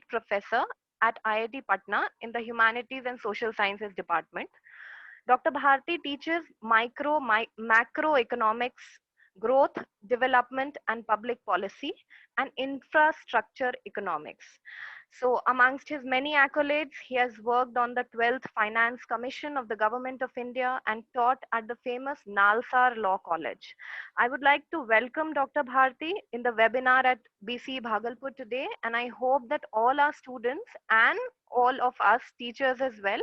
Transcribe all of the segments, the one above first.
Professor at IIT Patna in the Humanities and Social Sciences Department. Dr. Bharti teaches macroeconomics, growth, development, and public policy, and infrastructure economics. So, amongst his many accolades, he has worked on the 12th Finance Commission of the Government of India and taught at the famous Nalsar Law College. I would like to welcome Dr. Bharti in the webinar at BC Bhagalpur today, and I hope that all our students and all of us teachers as well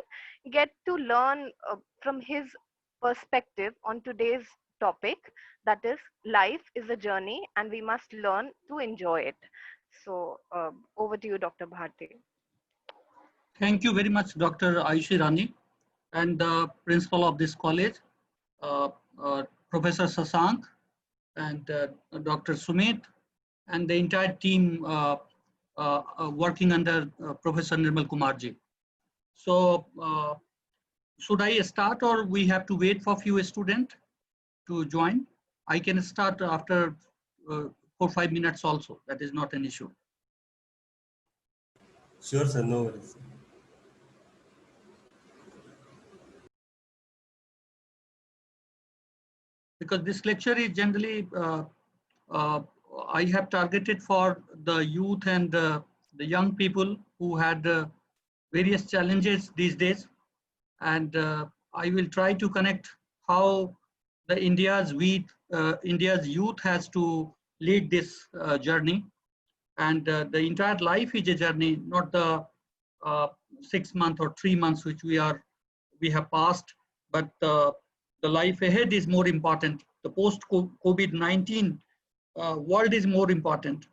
get to learn from his perspective on today's topic, that is, life is a journey and we must learn to enjoy it. So, over to you, Dr. Bharti. Thank you very much, Dr. Ayushi Rani, and the principal of this college, uh, Professor Sasank, and Dr. Sumit, and the entire team working under Professor Nirmal Kumarji. So, should I start, or we have to wait for a few students to join? I can start after 4 or 5 minutes also. That is not an issue. Sure, sir. No worries. Because this lecture is generally, I have targeted for the youth and the young people who had various challenges these days. And I will try to connect how the India's youth has to lead this journey. And the entire life is a journey, not the 6 months or 3 months which we have passed, but the life ahead is more important. The post-COVID-19 world is more important.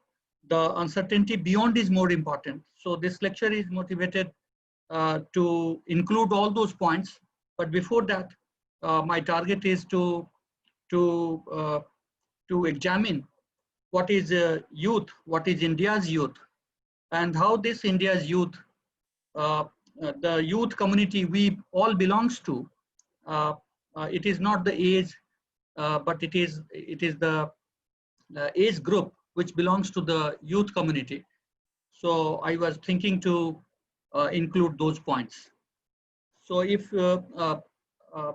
The uncertainty beyond is more important. So this lecture is motivated to include all those points. But before that, my target is to examine what is youth, what is India's youth, and how this India's youth, the youth community we all belongs to, it is not the age, but it is the age group which belongs to the youth community. So I was thinking to include those points. So if a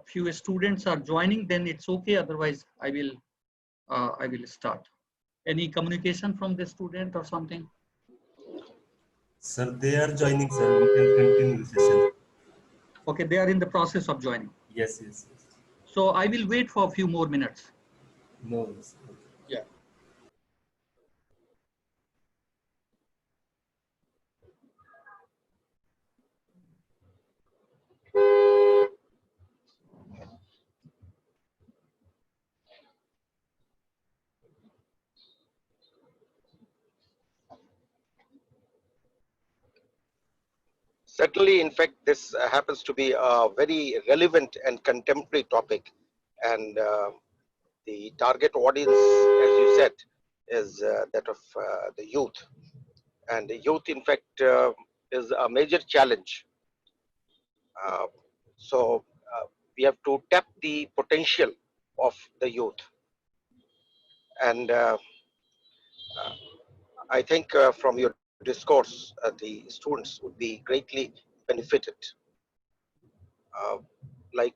few students are joining, then it's okay. Otherwise, I will start. Any communication from the student or something? Sir, they are joining, sir. We can continue the session. Okay, they are in the process of joining. Yes, yes, yes. So I will wait for a few more minutes. No worries. Okay. Yeah. Certainly, in fact, this happens to be a very relevant and contemporary topic. And the target audience, as you said, is that of the youth. And the youth, in fact, is a major challenge. So we have to tap the potential of the youth. And I think from your discourse, the students would be greatly benefited. Like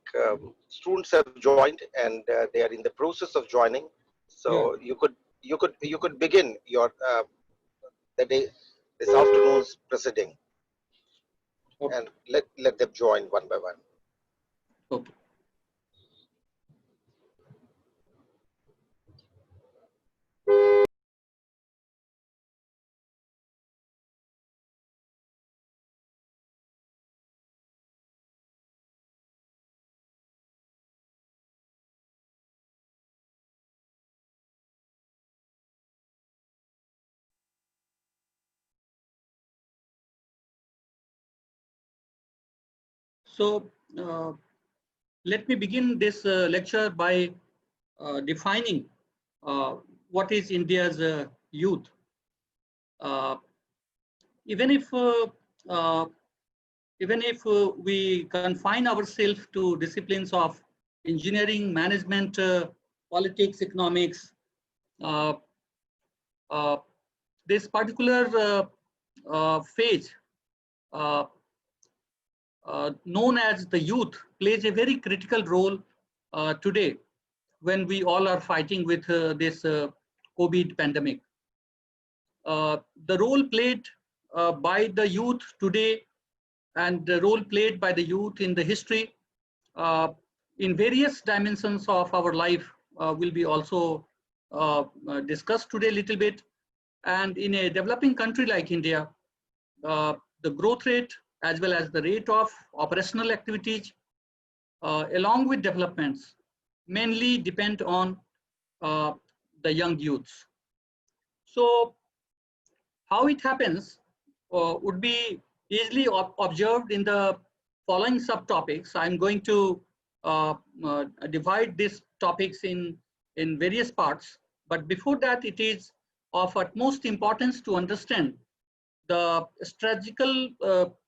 students have joined and they are in the process of joining. So yeah, you could begin your the day this afternoon's proceeding, okay, and let them join one by one. Okay. So let me begin this lecture by defining what is India's youth. Even if we confine ourselves to disciplines of engineering, management, politics, economics, this particular phase known as the youth plays a very critical role today when we all are fighting with this COVID pandemic. The role played by the youth today and the role played by the youth in the history in various dimensions of our life will be also discussed today a little bit. And in a developing country like India, the growth rate as well as the rate of operational activities along with developments mainly depend on the young youths. So how it happens would be easily observed in the following subtopics. I'm going to divide these topics in various parts, but before that, it is of utmost importance to understand the strategical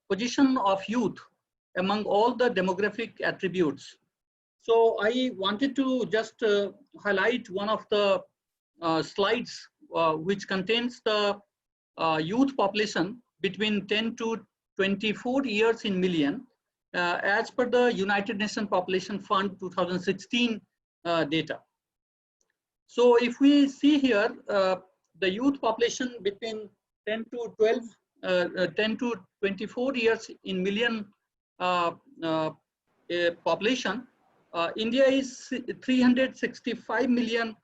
position of youth among all the demographic attributes. So I wanted to just highlight one of the slides which contains the youth population between 10 to 24 years in million as per the United Nations Population Fund 2016 data. So if we see here, the youth population between 10 to 24 years in million population, India is 365 million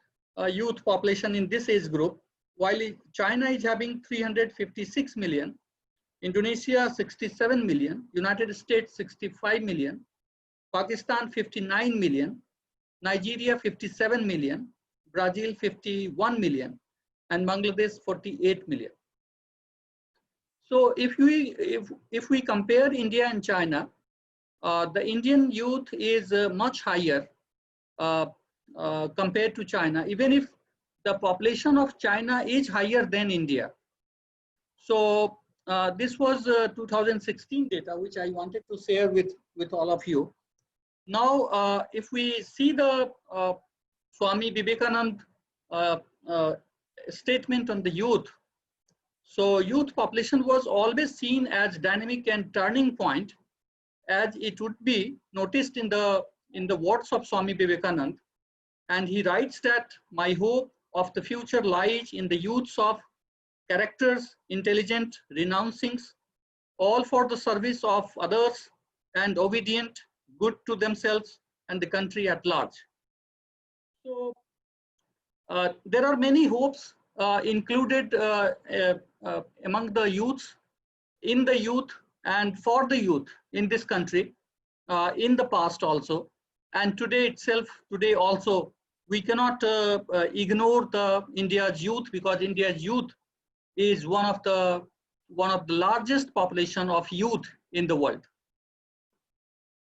youth population in this age group, while China is having 356 million, Indonesia 67 million, United States 65 million, Pakistan 59 million, Nigeria 57 million, Brazil 51 million, and Bangladesh 48 million. So if we compare India and China, the Indian youth is much higher compared to China, even if the population of China is higher than India. So this was 2016 data, which I wanted to share with all of you. Now, if we see the Swami Vivekananda statement on the youth, so youth population was always seen as dynamic and turning point, as it would be noticed in the words of Swami Vivekananda. And he writes that my hope of the future lies in the youths of characters, intelligent, renouncing, all for the service of others and obedient, good to themselves and the country at large. So there are many hopes included among the youths, in the youth and for the youth in this country, in the past also, and today also, we cannot ignore the India's youth, because India's youth is one of the largest population of youth in the world.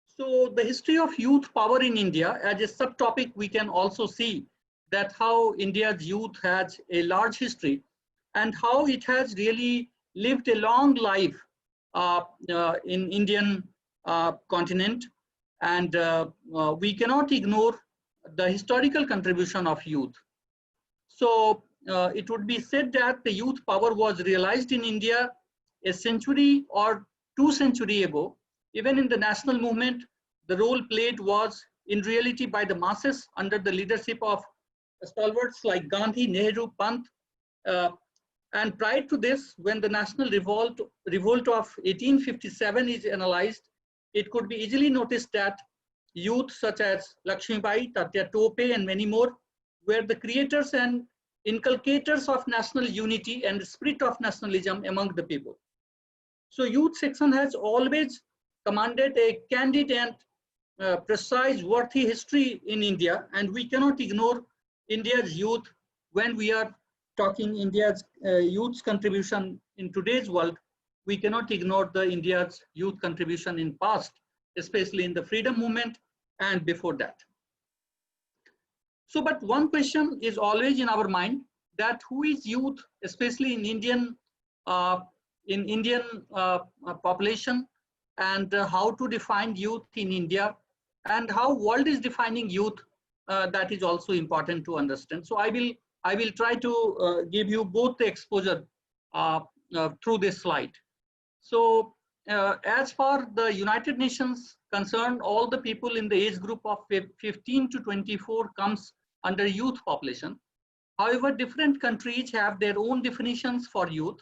So the history of youth power in India as a subtopic, we can also see that how India's youth has a large history and how it has really lived a long life in Indian continent, and we cannot ignore the historical contribution of youth. So it would be said that the youth power was realized in India a century or 2 centuries ago. Even in the national movement, the role played was in reality by the masses under the leadership of stalwarts like Gandhi, Nehru, Pant. And prior to this, when the national revolt of 1857 is analyzed, it could be easily noticed that youth such as Lakshmibai, Tatya Tope, and many more were the creators and inculcators of national unity and the spirit of nationalism among the people. So youth section has always commanded a candid and precise, worthy history in India, and we cannot ignore India's youth when we are talking India's youth's contribution in today's world. We cannot ignore the India's youth contribution in past, especially in the freedom movement and before that. So, but one question is always in our mind, that who is youth, especially in Indian population, and how to define youth in India, and how world is defining youth. That is also important to understand. So I will try to give you both the exposure through this slide. So as far the United Nations concerned, all the people in the age group of 15 to 24 comes under youth population. However, different countries have their own definitions for youth,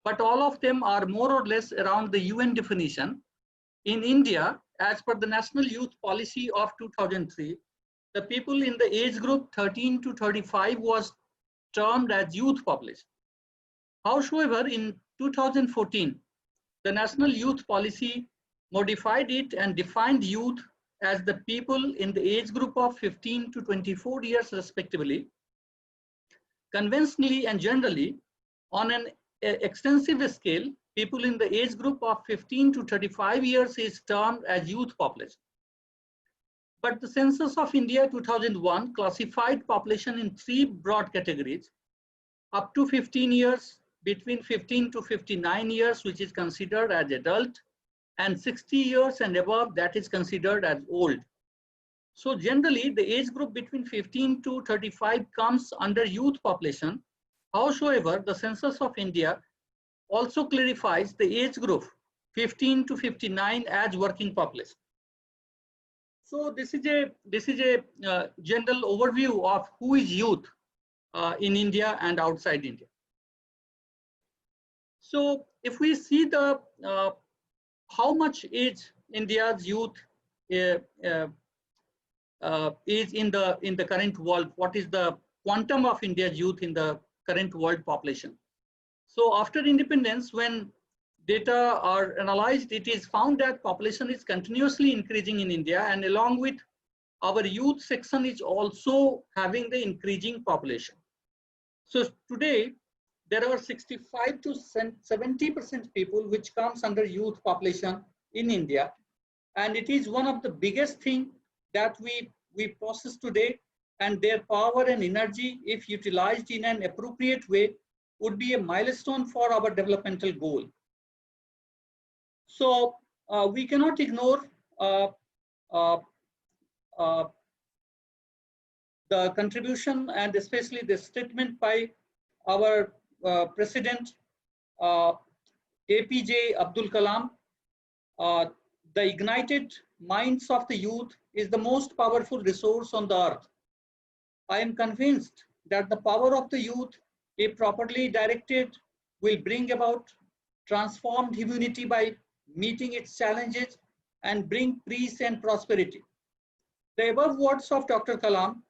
but all of them are more or less around the UN definition. In India, as per the National Youth Policy of 2003, the people in the age group 13 to 35 was termed as youth population. However, in 2014, the National Youth Policy modified it and defined youth as the people in the age group of 15 to 24 years respectively. Conventionally and generally, on an extensive scale, people in the age group of 15 to 35 years is termed as youth population. But the Census of India 2001 classified population in 3 broad categories: up to 15 years, between 15 to 59 years, which is considered as adult, and 60 years and above, that is considered as old. So generally, the age group between 15 to 35 comes under youth population. However, the Census of India also clarifies the age group 15 to 59 as working population. So this is a general overview of who is youth in India and outside India. So if we see the how much age India's youth is in the current world, what is the quantum of India's youth in the current world population. So after independence, when data are analyzed, it is found that population is continuously increasing in India, and along with our youth section is also having the increasing population. So today, there are 65 to 70% people which comes under youth population in India. And it is one of the biggest thing that we possess today, and their power and energy, if utilized in an appropriate way, would be a milestone for our developmental goal. So we cannot ignore the contribution and especially the statement by our President APJ Abdul Kalam. The ignited minds of the youth is the most powerful resource on the earth. I am convinced that the power of the youth, if properly directed, will bring about transformed humanity by meeting its challenges and bring peace and prosperity. The above words of Dr. Kalam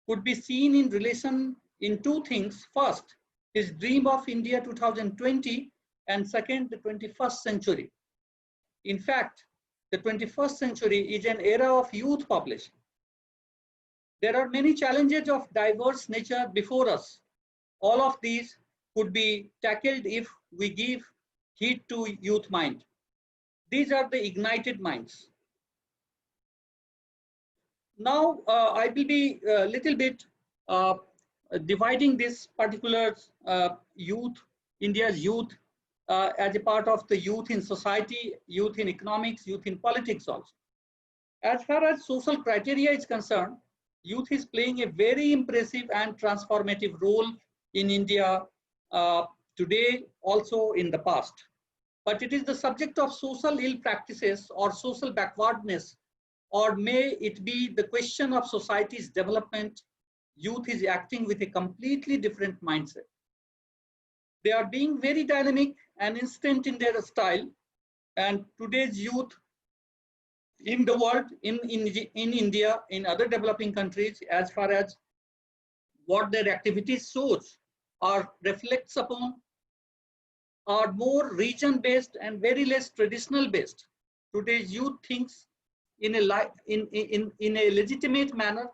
could be seen in relation in 2 things. First, his dream of India 2020, and second, the 21st century. In fact, the 21st century is an era of youth population. There are many challenges of diverse nature before us. All of these could be tackled if we give heed to youth mind. These are the ignited minds. Now, I will be a little bit dividing this particular youth, India's youth, as a part of the youth in society, youth in economics, youth in politics also. As far as social criteria is concerned, youth is playing a very impressive and transformative role in India today, also in the past. But it is the subject of social ill practices or social backwardness, or may it be the question of society's development. Youth is acting with a completely different mindset. They are being very dynamic and instant in their style, and today's youth in the world, in India, in other developing countries, as far as what their activities shows or reflects upon, are more region-based and very less traditional-based. Today's youth thinks in a legitimate manner,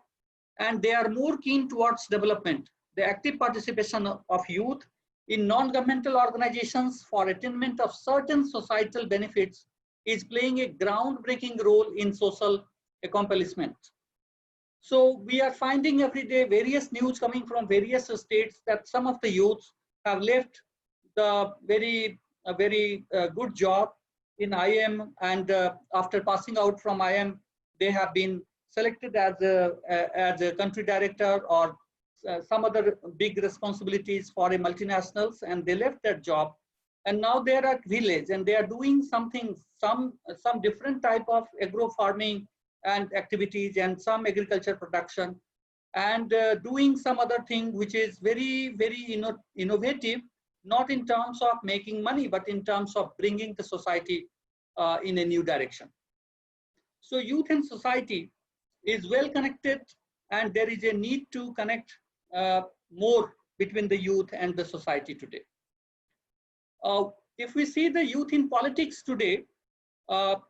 and they are more keen towards development. The active participation of youth in non-governmental organizations for attainment of certain societal benefits is playing a groundbreaking role in social accomplishment. So we are finding every day various news coming from various states that some of the youths have left the very good job in IIM, and after passing out from IIM, they have been selected as a country director or some other big responsibilities for a multinationals, and they left that job and now they are at village and they are doing something, some different type of agro farming and activities and some agriculture production, and doing some other thing which is very, very innovative, not in terms of making money, but in terms of bringing the society in a new direction. So youth and society is well connected, and there is a need to connect more between the youth and the society today. If we see the youth in politics today,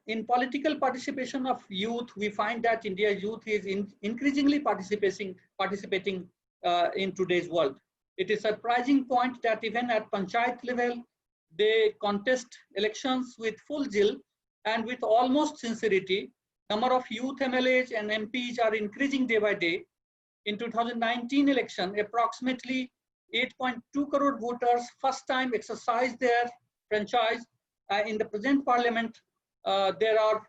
in political participation of youth, we find that India's youth is increasingly participating in today's world. It is a surprising point that even at Panchayat level, they contest elections with full zeal and with almost sincerity. Number of youth MLAs and MPs are increasing day by day. In 2019 election, approximately 8.2 crore voters first time exercised their franchise. In the present parliament, there are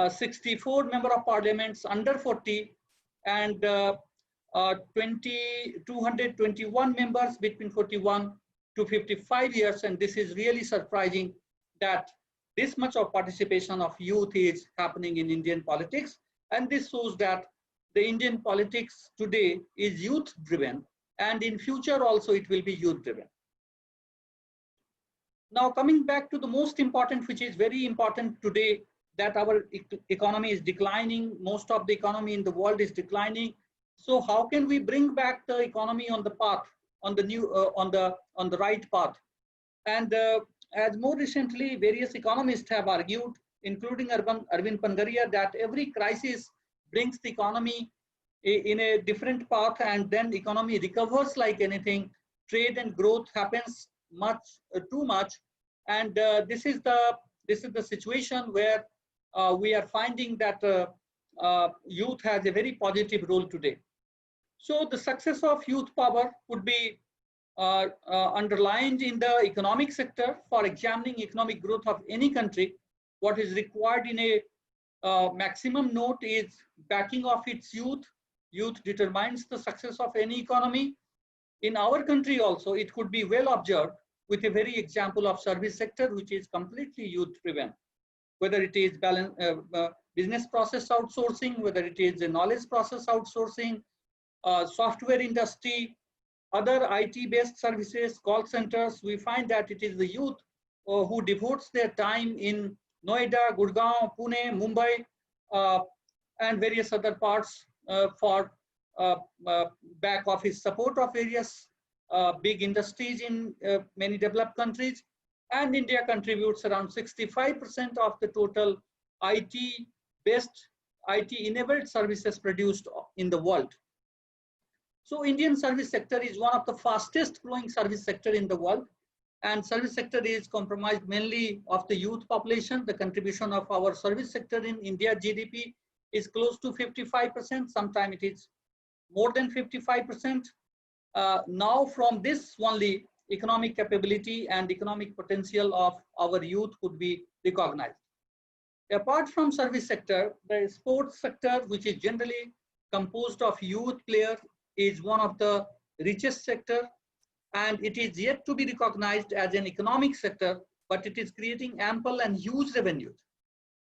64 member of parliaments under 40 and 221 members between 41 to 55 years. And this is really surprising that this much of participation of youth is happening in Indian politics. And this shows that the Indian politics today is youth driven, and in future also it will be youth driven. Now coming back to the most important, which is very important today, that our economy is declining. Most of the economy in the world is declining. So how can we bring back the economy on the path, on the new, on the right path? And as more recently, various economists have argued, including Arvind Pangaria, that every crisis brings the economy in a different path, and then the economy recovers like anything. Trade and growth happens too much, and this is the situation where we are finding that youth has a very positive role today. So the success of youth power would be underlined in the economic sector. For examining economic growth of any country, what is required in a maximum note is backing of its youth. Youth determines the success of any economy. In our country also, it could be well observed with a very example of service sector, which is completely youth driven. Whether it is business process outsourcing, whether it is a knowledge process outsourcing, software industry, other IT-based services, call centers, we find that it is the youth who devotes their time in Noida, Gurgaon, Pune, Mumbai, and various other parts for back office support of various big industries in many developed countries. And India contributes around 65% of the total IT-based, IT-enabled services produced in the world. So Indian service sector is one of the fastest growing service sector in the world, and service sector is comprised mainly of the youth population. The contribution of our service sector in India GDP is close to 55%. Sometimes it is more than 55%. Now from this only, economic capability and economic potential of our youth could be recognized. Apart from service sector, the sports sector, which is generally composed of youth players, is one of the richest sector, and it is yet to be recognized as an economic sector, but it is creating ample and huge revenues.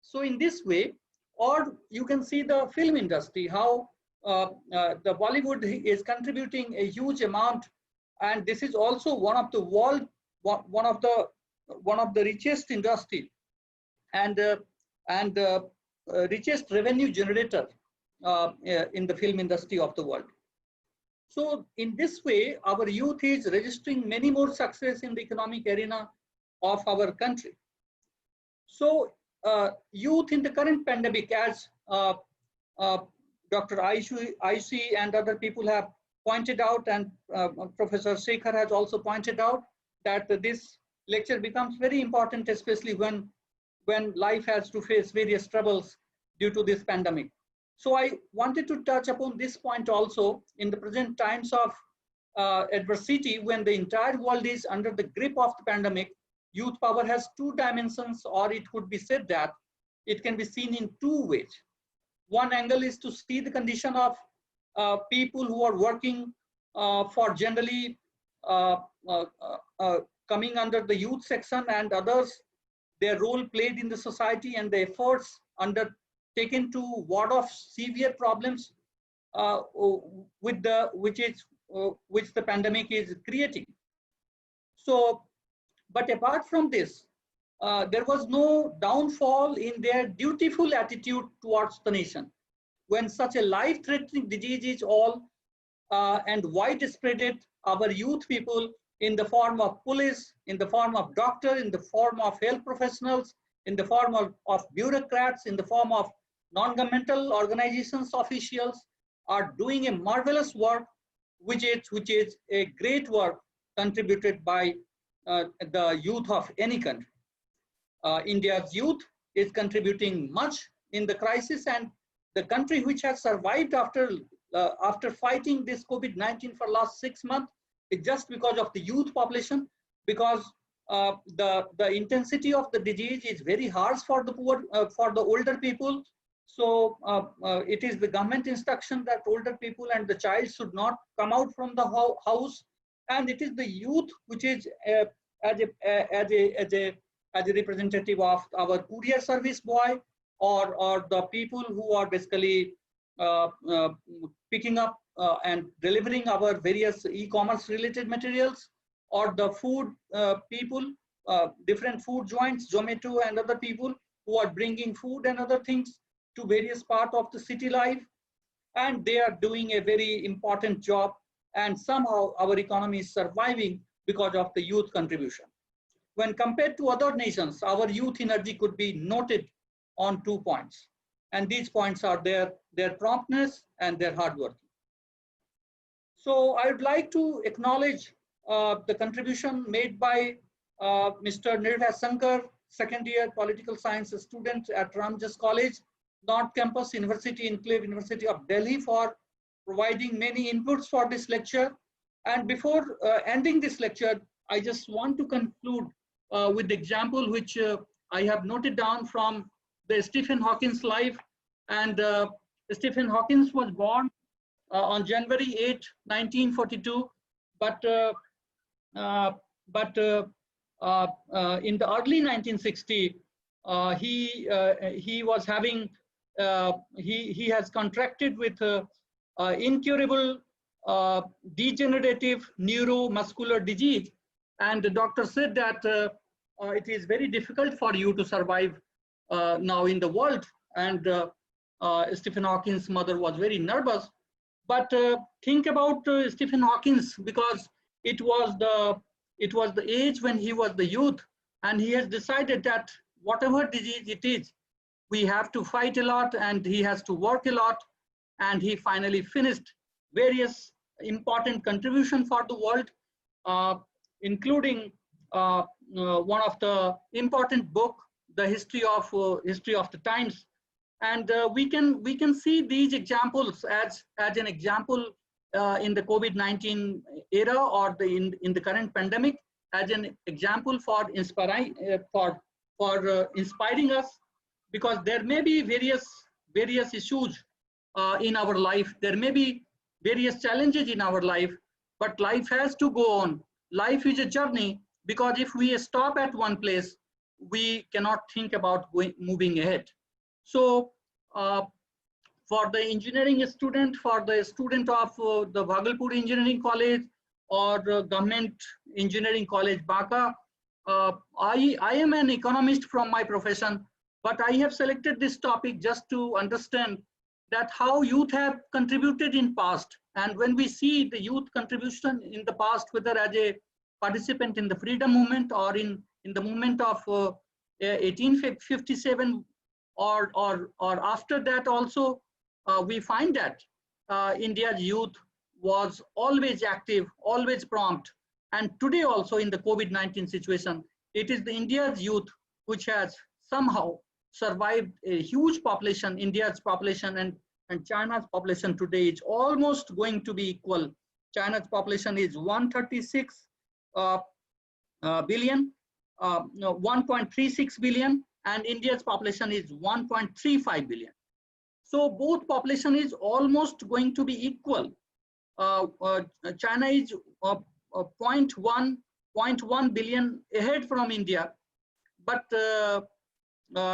So in this way, or you can see the film industry, how the Bollywood is contributing a huge amount, and this is also one of the richest industry and richest revenue generator in the film industry of the world. So in this way, our youth is registering many more success in the economic arena of our country. So youth in the current pandemic, as Dr. Ayushi and other people have pointed out, and Professor Shekhar has also pointed out, that this lecture becomes very important, especially when life has to face various troubles due to this pandemic. So I wanted to touch upon this point also. In the present times of adversity, when the entire world is under the grip of the pandemic, youth power has two dimensions, or it could be said that it can be seen in two ways. One angle is to see the condition of people who are working for generally coming under the youth section and others, their role played in the society and the efforts undertaken to ward off severe problems which the pandemic is creating. So, but apart from this, there was no downfall in their dutiful attitude towards the nation. When such a life-threatening disease is all and widespread, our youth people in the form of police, in the form of doctor, in the form of health professionals, in the form of bureaucrats, in the form of non-governmental organizations officials are doing a marvelous work, which is a great work contributed by the youth of any country. India's youth is contributing much in the crisis, and the country which has survived after fighting this COVID-19 for last 6 months is just because of the youth population, because the intensity of the disease is very harsh for the poor, for the older people. So it is the government instruction that older people and the child should not come out from the house, and it is the youth which is as a representative of our courier service boy or the people who are basically picking up and delivering our various e-commerce related materials, or the food people, different food joints, Zomato and other people who are bringing food and other things to various parts of the city life. And they are doing a very important job, and somehow our economy is surviving because of the youth contribution. When compared to other nations, our youth energy could be noted on 2 points. And these points are their promptness and their hard work. So I would like to acknowledge the contribution made by Mr. Nirbhay Sankar, second year political science student at Ramjas College, North Campus, University Enclave, University of Delhi, for providing many inputs for this lecture. And before ending this lecture, I just want to conclude with the example which I have noted down from the Stephen Hawking's life. And Stephen Hawking was born on January 8, 1942, but in the early 1960s, he was having he has contracted with incurable degenerative neuromuscular disease, and the doctor said that it is very difficult for you to survive now in the world. And Stephen Hawking's mother was very nervous. But think about Stephen Hawking, because it was the age when he was the youth, and he has decided that whatever disease it is, we have to fight a lot, and he has to work a lot, and he finally finished various important contributions for the world, including one of the important book, the history of the times. And we can see these examples as an example in the COVID-19 era, or in the current pandemic, as an example for inspiring us, because there may be various issues in our life, there may be various challenges in our life, but life has to go on. Life is a journey, because if we stop at one place, we cannot think about moving ahead. So for the engineering student, for the student of the Bhagalpur Engineering College or Government Engineering College, Banka, I am an economist from my profession, but I have selected this topic just to understand that how youth have contributed in past. And when we see the youth contribution in the past, whether as a participant in the freedom movement or in the movement of 1857 or after that also, we find that India's youth was always active, always prompt. And today also in the COVID-19 situation, it is the India's youth which has somehow survived a huge population. India's population and China's population today is almost going to be equal. China's population is 136 billion, 1.36 billion, and India's population is 1.35 billion. So both population is almost going to be equal. China is 0.1 0.1 billion ahead from India. But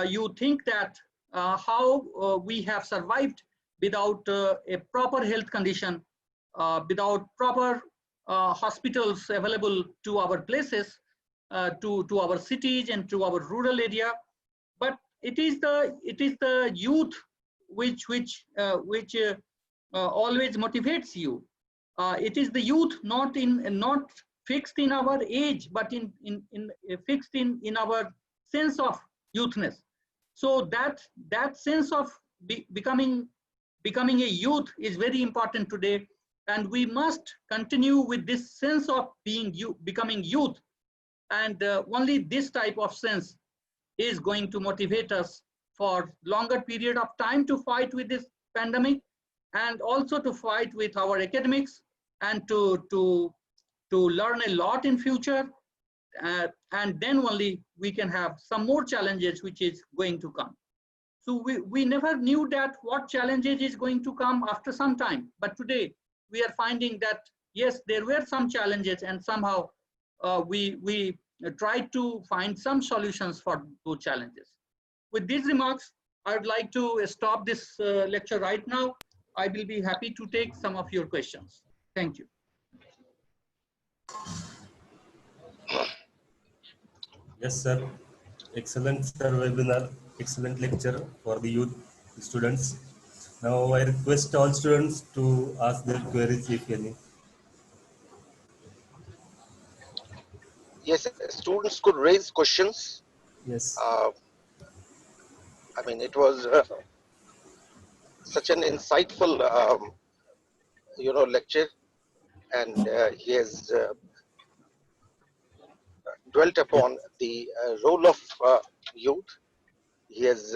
you think that how we have survived without a proper health condition, without proper hospitals available to our places, to our cities and to our rural area. But it is the youth which always motivates you. It is the youth not fixed in our age, but fixed in our sense of youthness. So that sense of becoming a youth is very important today, and we must continue with this sense of becoming youth. And only this type of sense is going to motivate us for longer period of time to fight with this pandemic, and also to fight with our academics, and to learn a lot in future. And then only we can have some more challenges which is going to come. So we never knew that what challenges is going to come after some time. But today we are finding that, yes, there were some challenges, and somehow we tried to find some solutions for those challenges. With these remarks, I would like to stop this lecture right now. I will be happy to take some of your questions. Thank you. Yes, sir. Excellent, sir, webinar. Excellent lecture for the youth students. Now I request all students to ask their queries, if any. Yes, students could raise questions. Yes. I mean, it was such an insightful, lecture, and he has dwelt Yes. upon the role of youth. He has,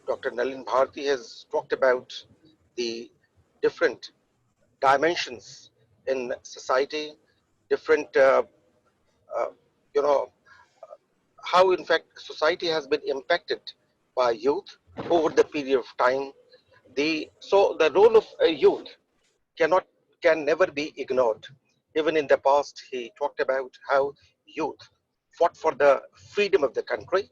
Dr. Nalin Bharti has talked about the different dimensions in society, different, uh, you know, how in fact society has been impacted by youth over the period of time. So the role of a youth can never be ignored. Even in the past, he talked about how youth fought for the freedom of the country,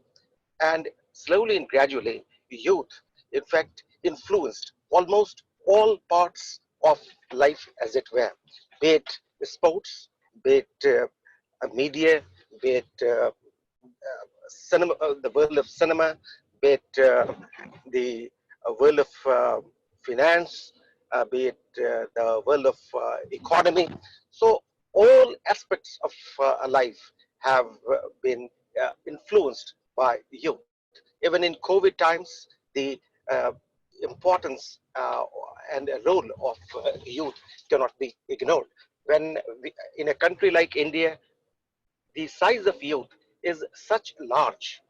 and slowly and gradually, youth, in fact, influenced almost all parts of life, as it were, be it sports, be it media, be it cinema, the world of cinema, be it the world of finance, be it the world of economy. So all aspects of life have been influenced by youth. Even in COVID times, the uh, importance and role of youth cannot be ignored. In a country like India, the size of youth is such large.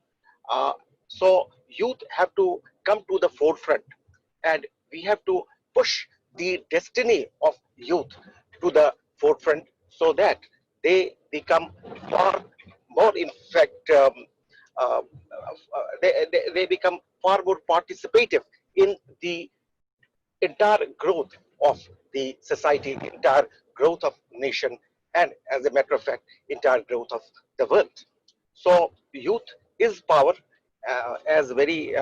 Uh, so youth have to come to the forefront, and we have to push the destiny of youth to the forefront so that they become far more, in fact, they become far more participative in the entire growth of the society, entire growth of nation, and as a matter of fact, entire growth of the world. So youth is power, as very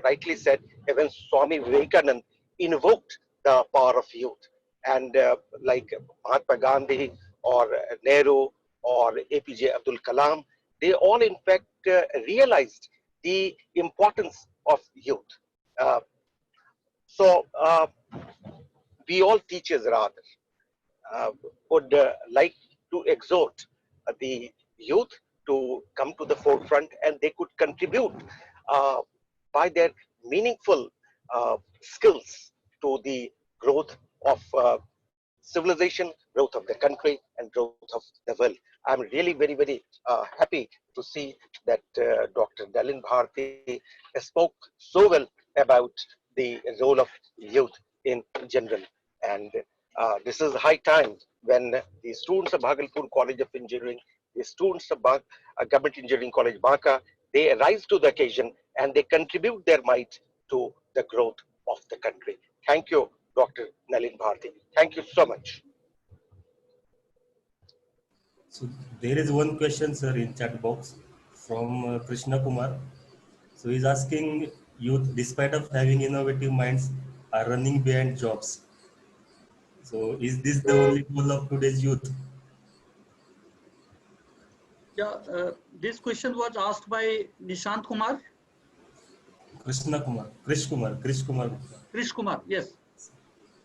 rightly said. Even Swami Vivekanand invoked the power of youth, and like Mahatma Gandhi or Nehru or APJ Abdul Kalam, they all in fact realized the importance of youth. Uh, so we all teachers rather would like to exhort the youth to come to the forefront, and they could contribute uh, by their meaningful skills to the growth of civilization, growth of the country, and growth of the world. I'm really very, very happy to see that Dr. Nalin Bharti spoke so well about the role of youth in general. And this is high time when the students of Bhagalpur College of Engineering, the students of Government Engineering College, Banka, they rise to the occasion and they contribute their might to the growth of the country. Thank you, Dr. Nalin Bharti. Thank you so much. So there is one question, sir, in chat box from Krishna Kumar. So he's asking, youth, despite of having innovative minds, are running behind jobs. So is this the only goal of today's youth? Yeah, this question was asked by Nishant Kumar. Krishna Kumar, Krish Kumar, Krish Kumar. Krish Kumar, yes.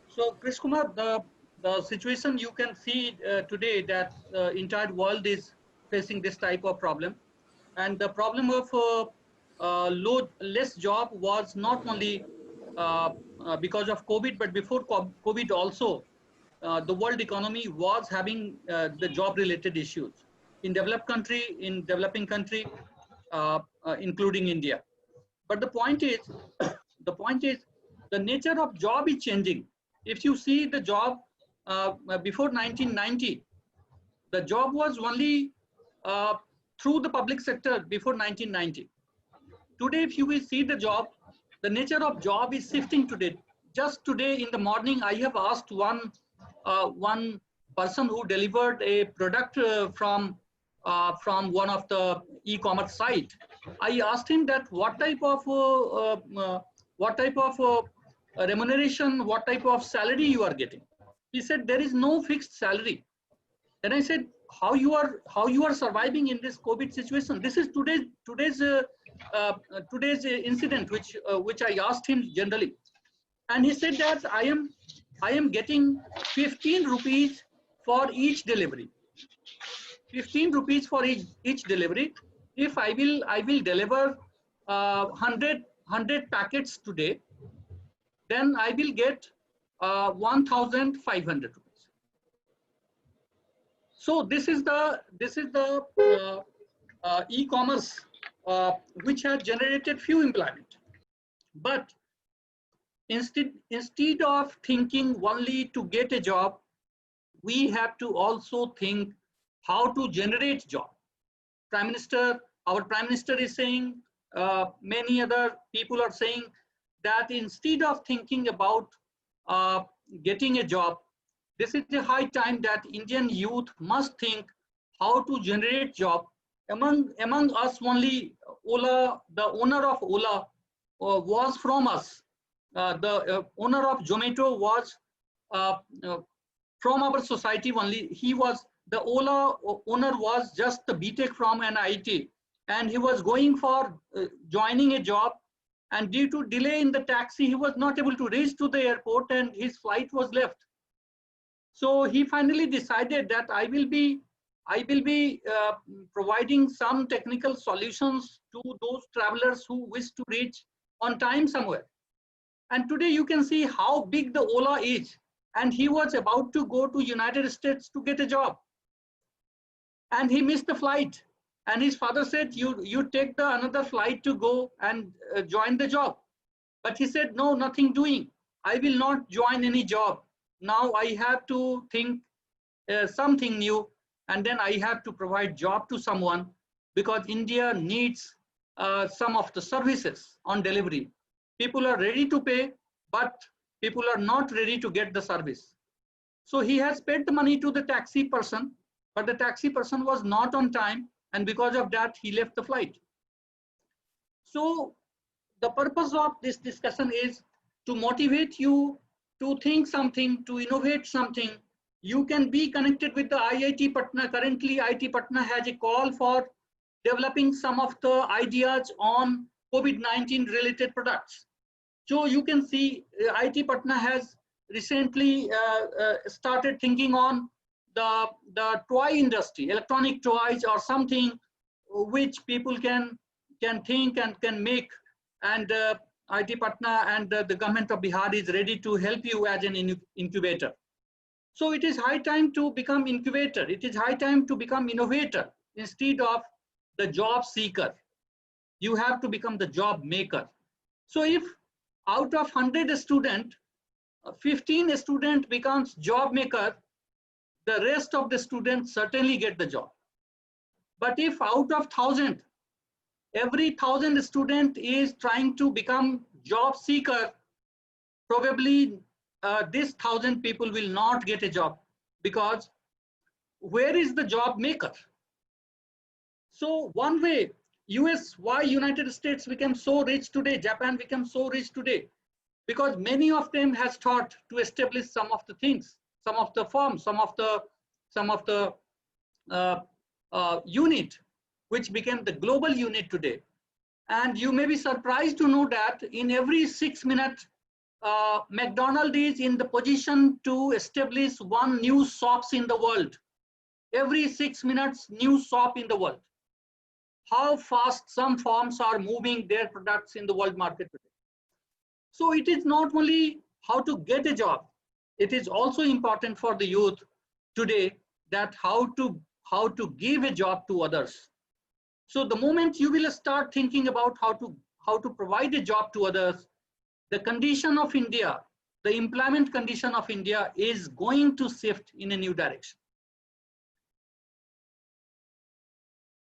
So Krish Kumar, the situation you can see today that entire world is facing this type of problem. And the problem of less job was not only because of COVID, but before COVID also, the world economy was having the job related issues in developed country, in developing country, including India. But the point is, the nature of job is changing. If you see the job before 1990, the job was only through the public sector before 1990. Today, if you will see the job, the nature of job is shifting today. Just today in the morning, I have asked one person who delivered a product from one of the e-commerce site. I asked him that what type of remuneration, what type of salary you are getting. He said there is no fixed salary. Then I said, how you are surviving in this COVID situation? This is today's incident which I asked him generally, and he said that I am getting 15 rupees for each delivery. 15 rupees for each delivery. If I will deliver 100 packets today, then I will get 1,500 rupees. So this is the e-commerce which has generated few employment. But instead of thinking only to get a job, we have to also think how to generate job. Our Prime Minister is saying, many other people are saying that instead of thinking about getting a job, this is a high time that Indian youth must think how to generate job. Among us only, Ola, the owner of Ola was from us. The owner of Zomato was from our society only. The Ola owner was just the BTech from an IT, and he was going for joining a job, and due to delay in the taxi, he was not able to reach to the airport and his flight was left. So he finally decided that I will be providing some technical solutions to those travelers who wish to reach on time somewhere. And today you can see how big the Ola is. And he was about to go to United States to get a job. And he missed the flight. And his father said, you take the another flight to go and join the job. But he said, no, nothing doing. I will not join any job. Now I have to think something new, and then I have to provide job to someone, because India needs some of the services on delivery. People are ready to pay, but people are not ready to get the service. So he has paid the money to the taxi person, but the taxi person was not on time, and because of that, he left the flight. So the purpose of this discussion is to motivate you to think something, to innovate something. You can be connected with the IIT Patna. Currently, IIT Patna has a call for developing some of the ideas on COVID-19 related products. So you can see IIT Patna has recently started thinking on the toy industry, electronic toys or something which people can think and can make. And IIT Patna and the government of Bihar is ready to help you as an incubator. So it is high time to become incubator. It is high time to become innovator instead of the job seeker. You have to become the job maker. So if out of 100 students, 15 student becomes job maker, the rest of the students certainly get the job. But if out of 1,000, every 1,000 student is trying to become job seeker, probably this 1,000 people will not get a job, because where is the job maker? So one way, why United States became so rich today, Japan became so rich today, because many of them has thought to establish some of the things, some of the firms, some of the unit, which became the global unit today. And you may be surprised to know that in every 6 minutes, McDonald's is in the position to establish one new shops in the world. Every 6 minutes, new shop in the world. How fast some firms are moving their products in the world market today. So it is not only how to get a job, it is also important for the youth today that how to give a job to others. So the moment you will start thinking about how to provide a job to others, the condition of India, the employment condition of India is going to shift in a new direction.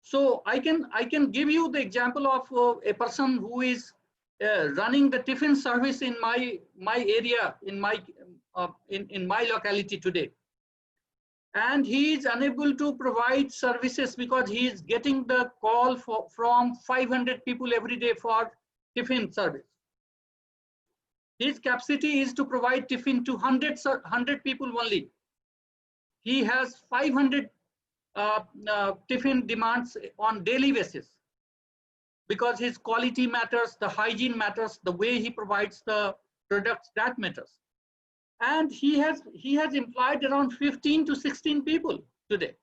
So I can give you the example of a person who is running the tiffin service in my area, in my locality today, and he is unable to provide services because he is getting the call from 500 people every day for tiffin service. His capacity is to provide tiffin to 100 people only. He has 500 tiffin demands on daily basis, because his quality matters, the hygiene matters, the way he provides the products, that matters. And he has employed around 15 to 16 people today.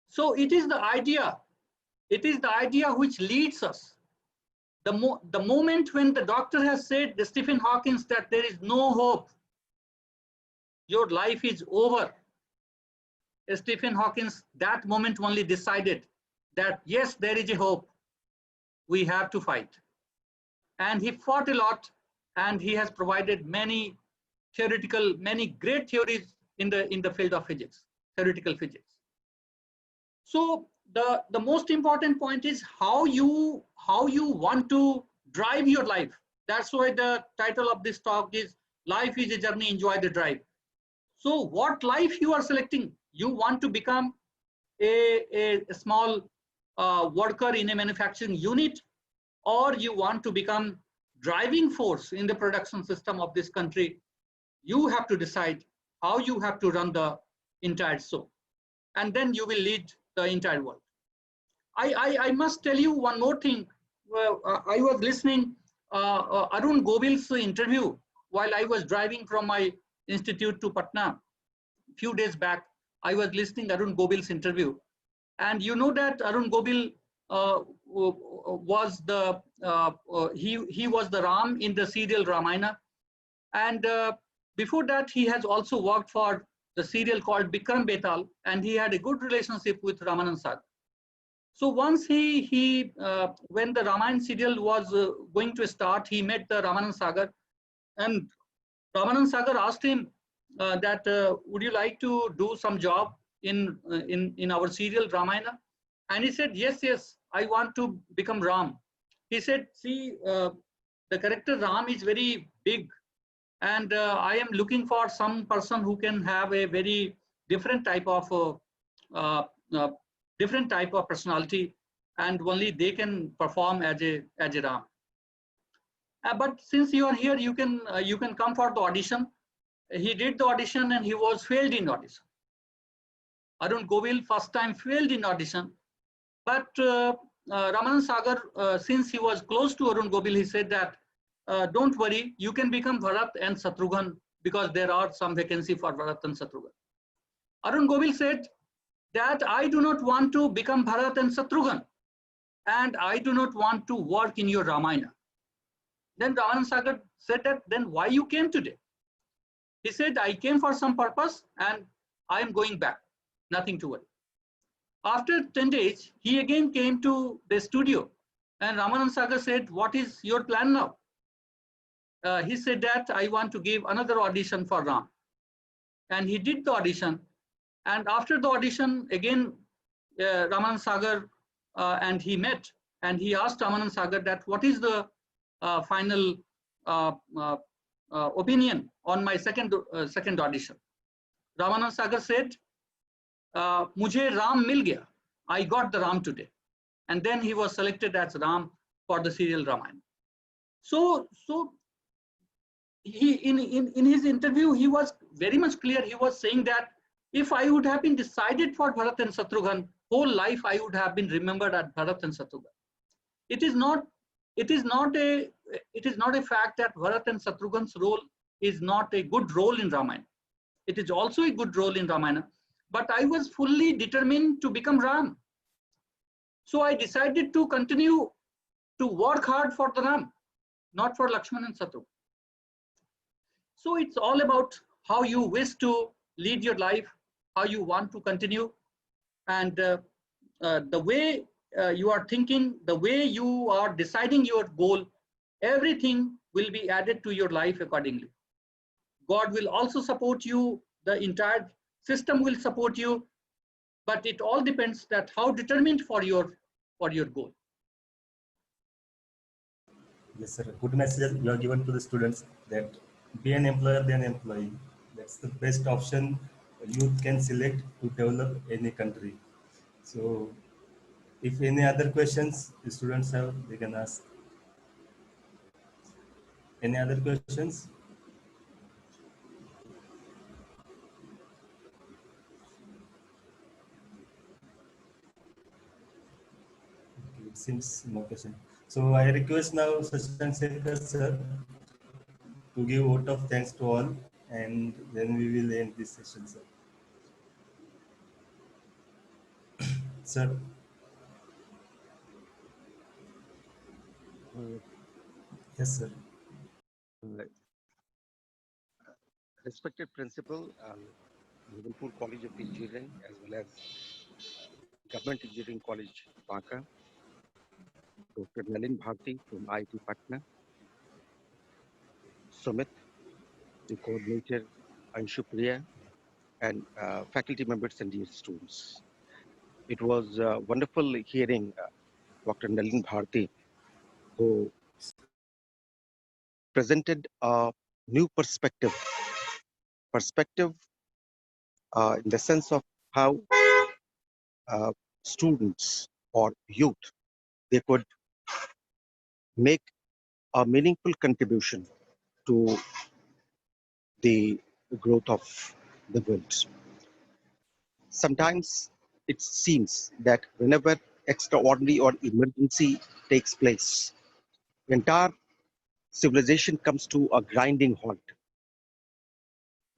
So it is the idea which leads us. The moment when the doctor has said, the Stephen Hawking, that there is no hope, your life is over, Stephen Hawking that moment only decided that yes, there is a hope, we have to fight. And he fought a lot, and he has provided many great theories in the field of physics, theoretical physics. So the most important point is how you want to drive your life. That's why the title of this talk is Life is a Journey, Enjoy the Drive. So what life you are selecting? You want to become a small worker in a manufacturing unit, or you want to become driving force in the production system of this country? You have to decide how you have to run the entire show, and then you will lead the entire world. I must tell you one more thing. I was listening Arun Gobil's interview while I was driving from my institute to Patna a few days back. I was listening Arun Gobil's interview, and you know that Arun Gobil was he was the Ram in the serial Ramayana, and before that he has also worked for the serial called Bikram Betal, and he had a good relationship with Ramanand Sagar. So once when the Ramayana serial was going to start, he met the Ramanand Sagar, and Ramanand Sagar asked him that would you like to do some job in our serial Ramayana? And he said, yes, I want to become Ram. He said, see, the character Ram is very big, and I am looking for some person who can have a very different type of personality, and only they can perform as a Ram. But since you are here, you can come for the audition. He did the audition and he was failed in audition. Arun Gobil first time failed in audition, but Ramanand Sagar, since he was close to Arun Gobil, he said that don't worry, you can become Bharat and Shatrughan, because there are some vacancy for Bharat and Shatrughan. Arun Gobil said that I do not want to become Bharat and Shatrughan, and I do not want to work in your Ramayana. Then Ramanand Sagar said that, then why you came today? He said, I came for some purpose and I am going back, nothing to worry. After 10 days, he again came to the studio, and Ramanand Sagar said, what is your plan now? He said that I want to give another audition for Ram. And he did the audition. And after the audition, again, Ramanand Sagar and he met, and he asked Ramanand Sagar that what is the final opinion on my second audition. Ramanand Sagar said, "Mujhe Ram mil gaya. I got the Ram today." And then he was selected as Ram for the serial Ramayana. So he in his interview, he was very much clear. He was saying that if I would have been decided for Bharat and Shatrughan, whole life I would have been remembered as Bharat and Shatrughan. It is not a fact that Bharat and Shatrughan's role is not a good role in Ramayana. It is also a good role in Ramayana, but I was fully determined to become Ram. So I decided to continue to work hard for the Ram, not for Lakshman and Shatrughan. So it's all about how you wish to lead your life, how you want to continue, and the way you are thinking, the way you are deciding your goal, everything will be added to your life accordingly. God will also support you, the entire system will support you, but it all depends that how determined for your goal. Yes, sir. Good message you are given to the students that be an employer than employee. That's the best option youth can select to develop any country. So, if any other questions the students have, they can ask. Any other questions? Okay, it seems no question. So I request now Sachin Sekhar sir to give vote of thanks to all, and then we will end this session, sir. Sir. Uh, Yes, sir. Respected principal, Liverpool College of Engineering, as well as Government Engineering College, Banka, Dr. Nalin Bharti from IIT Patna, Sumit, the coordinator, Anshu Priya, and faculty members and dear students. It was wonderful hearing Dr. Nalin Bharti, who presented a new perspective in the sense of how students or youth, they could make a meaningful contribution to the growth of the world. Sometimes it seems that whenever extraordinary or emergency takes place, entire civilization comes to a grinding halt.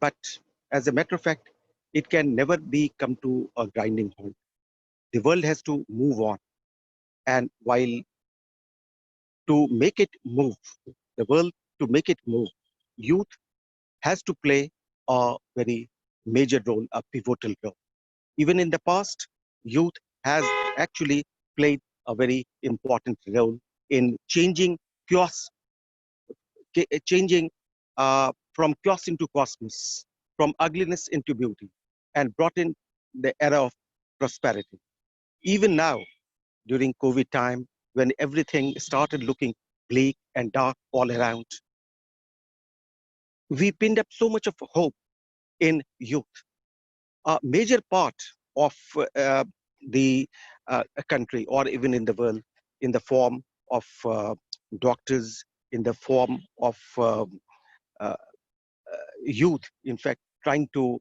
But as a matter of fact, it can never be come to a grinding halt. The world has to move on. And while to make it move, the world to make it move, youth has to play a very major role, a pivotal role. Even in the past, youth has actually played a very important role in changing chaos, changing from chaos into cosmos, from ugliness into beauty, and brought in the era of prosperity. Even now, during COVID time, when everything started looking bleak and dark all around, we pinned up so much of hope in youth. A major part of the country, or even in the world, in the form of doctors, in the form of uh, youth, in fact, trying to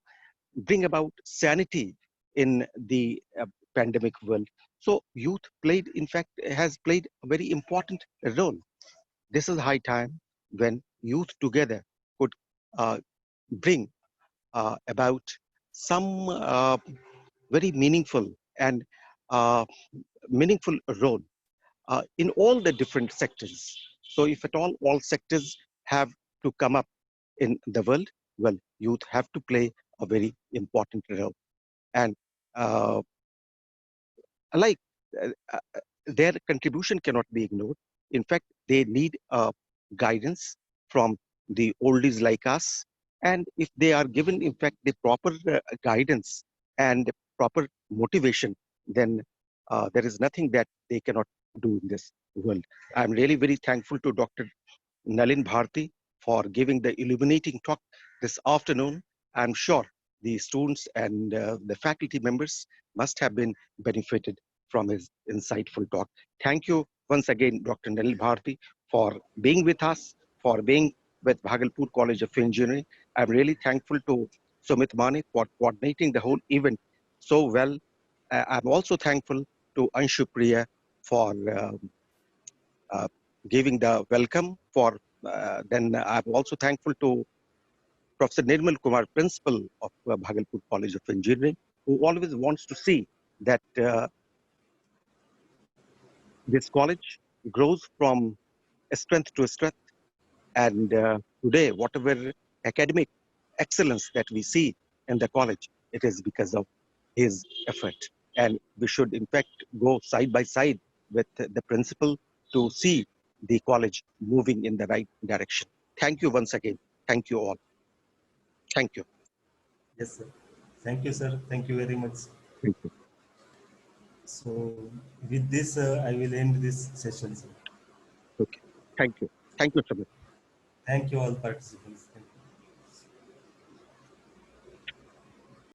bring about sanity in the pandemic world. So youth played, in fact, has played a very important role. This is high time when youth together could bring about some very meaningful and uh, meaningful role in all the different sectors. So if at all sectors have to come up in the world, well, youth have to play a very important role. And uh, like uh, uh, their contribution cannot be ignored. In fact, they need guidance from the oldies like us. And if they are given, in fact, the proper guidance and proper motivation, then there is nothing that they cannot do in this world. I'm really very thankful to Dr. Nalin Bharti for giving the illuminating talk this afternoon. I'm sure the students and the faculty members must have been benefited from his insightful talk. Thank you once again, Dr. Nalin Bharti, for being with us, for being with Bhagalpur College of Engineering. I'm really thankful to Sumit Mane for coordinating the whole event so well. I'm also thankful to Anshu Priya for uh, giving the welcome. Then I'm also thankful to Professor Nirmal Kumar, principal of Bhagalpur College of Engineering, who always wants to see that this college grows from strength to strength. And today, whatever academic excellence that we see in the college, it is because of his effort. And we should, in fact, go side by side with the principal to see the college moving in the right direction. Thank you once again. Thank you all. Thank you. Yes, sir. Thank you, sir. Thank you very much. Thank you. So with this, I will end this session, sir. Okay. Thank you. Thank you, Sumit. Thank you all participants. Thank you.